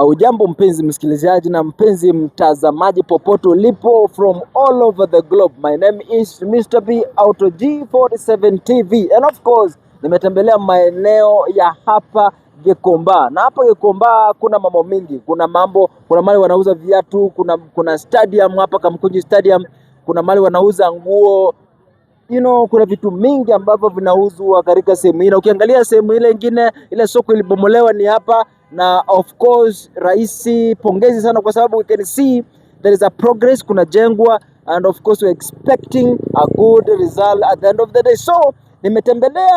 Ujambo mpenzi msikilizaji na mpenzi mtazamaji popote ulipo from all over the globe. My name is Mr. B Auto G47 TV and of course nimetembelea maeneo ya hapa Gikomba. Na hapa Gikomba kuna mambo mingi. Kuna mahali wanauza viatu, kuna stadium hapa Kamkunji Stadium, kuna mahali wanauza nguo. Kuna vitu mingi ambavyo vinauzwa katika sehemu hii. Na ukiangalia sehemu ile nyingine, ile soko ilibomolewa ni hapa, na of course raisi, pongezi sana kwa sababu we can see there is a progress, kuna jengwa, and of course we are expecting a good result at the end of the day. So nimetembelea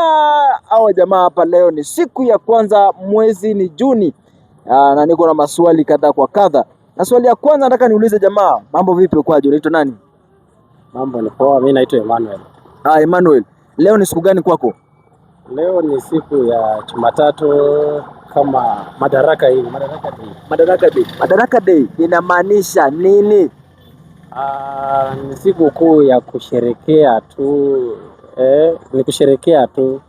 hawa jamaa hapa leo, ni siku ya kwanza, mwezi ni Juni, na niko na maswali kadha kwa kadha. Na swali ya kwanza nataka niulize jamaa, mambo vipi kwaje? Unaitwa nani? Mambo ni poa, mimi naitwa Emmanuel. Emmanuel, leo ni siku gani kwako? Leo ni siku ya Jumatatu, kama Madaraka Day. Madaraka Day inamaanisha nini? Ni siku kuu ya kusherekea tu, ni kusherekea tu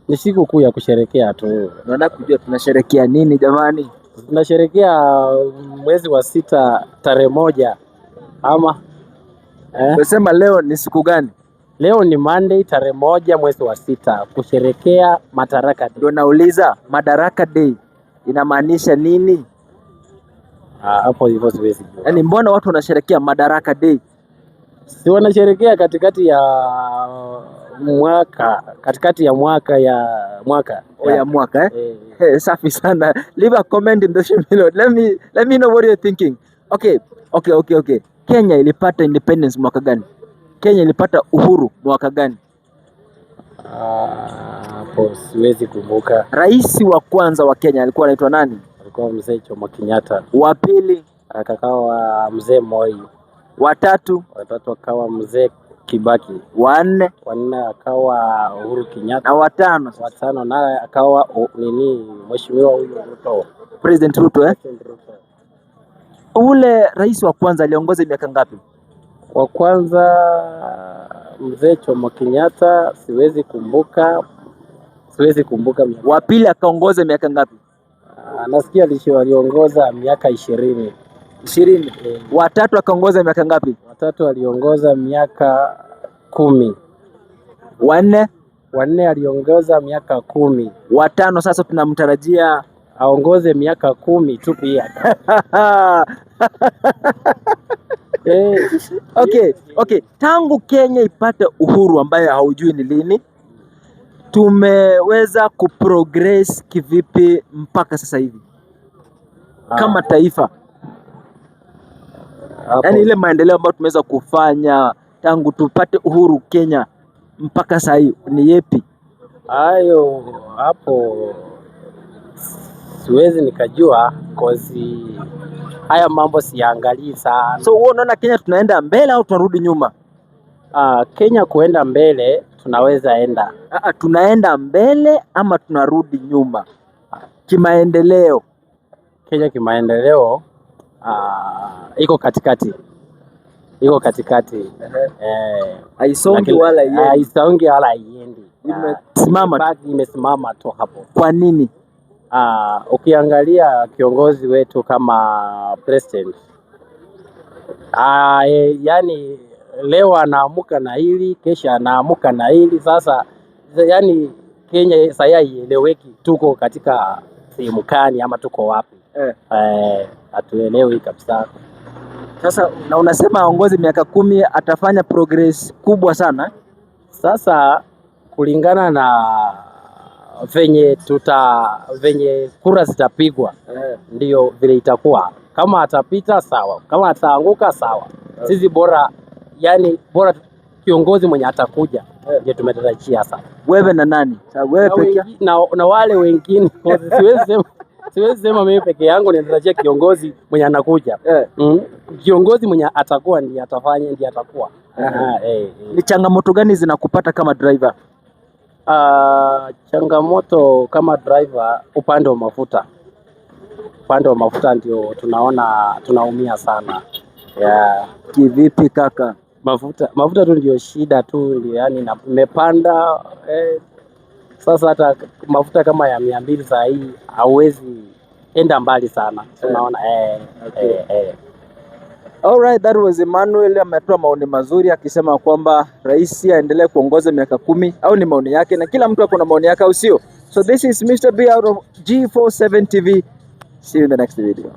ni siku kuu ya kusherekea tu. Nataka kujua tunasherekea nini jamani? Tunasherekea mwezi wa 6 tarehe 1 ama Unasema leo ni siku gani? Leo ni Monday tarehe 1 mwezi wa 6, kusherekea Madaraka Day. Ndio nauliza Madaraka Day inamaanisha nini? Hapo hivyo siwezi kujua. Yaani mbona watu wanasherekea Madaraka Day? Si wanasherekea katikati ya mwaka ya mwaka safi sana. Leave a comment in the show below. Let me know what you're thinking. Okay. Kenya ilipata independence mwaka gani? Kenya ilipata uhuru mwaka gani? Hapo siwezi kumbuka. Rais wa kwanza wa Kenya alikuwa anaitwa nani? Alikuwa Mzee Jomo Kenyatta. Wa pili akawa Mzee Moi. Watatu akawa Mzee Kibaki. Wanne akawa Uhuru Kenyatta. Na watano naye akawa mheshimiwa huyu Ruto. President Ruto. Ule rais wa kwanza aliongoza miaka ngapi? Wa kwanza Mzee Jomo Kenyatta, siwezi kumbuka. Wa pili akaongoza miaka ngapi? Nasikia aliongoza miaka 20. Watatu akaongoza miaka ngapi? Watatu aliongoza miaka 10. Wanne aliongoza miaka 10. Watano sasa tunamtarajia aongoze miaka 10 tu pia. Okay. Tangu Kenya ipate uhuru ambayo haujui ni lini, tumeweza kuprogress kivipi mpaka sasa hivi kama taifa? Yaani ile maendeleo ambayo tumeweza kufanya tangu tupate uhuru Kenya mpaka sasa hivi ni yepi? Hapo siwezi nikajua kozi haya mambo siangalii sana. So wewe unaona Kenya tunaenda mbele au tunarudi nyuma? Kenya kuenda mbele tunaweza enda. Tunaenda mbele ama tunarudi nyuma? Kimaendeleo. Kenya kimaendeleo iko katikati. Haisongi wala haiendi. Imesimama tu hapo. Kwa nini? Ukiangalia kiongozi wetu kama president, yani leo anaamuka na hili, kesha anaamuka na hili. Sasa yani Kenya sasa haieleweki, tuko katika sehemu gani ama tuko wapi? Hatuelewi kabisa. Sasa na unasema aongoze miaka 10 atafanya progress kubwa sana. Sasa kulingana na venye kura zitapigwa, ndio vile itakuwa. Kama atapita sawa, kama ataanguka sawa. Sisi bora kiongozi mwenye atakuja ndio tumetarajia sana. Wewe na nani? Wewe pekee na wale wengine. Siwezi sema mimi peke yangu ninatarajia kiongozi mwenye anakuja. Kiongozi mwenye atakuwa ndiye atafanya, ndiye atakuwa. Ni changamoto gani zinakupata kama driver? Changamoto kama driver, upande wa mafuta ndio tunaumia sana. Kivipi kaka? Mafuta tu ndio shida tu, ndio yani imepanda Sasa hata mafuta kama ya 200 saa hii hauwezi enda mbali sana. Unaona Alright, that was Emmanuel. Ametoa maoni mazuri akisema kwamba rais aendelee kuongoza miaka 10, au ni maoni yake, na kila mtu akona maoni yake, au sio? So this is Mr. B out of G47 TV. See you in the next video.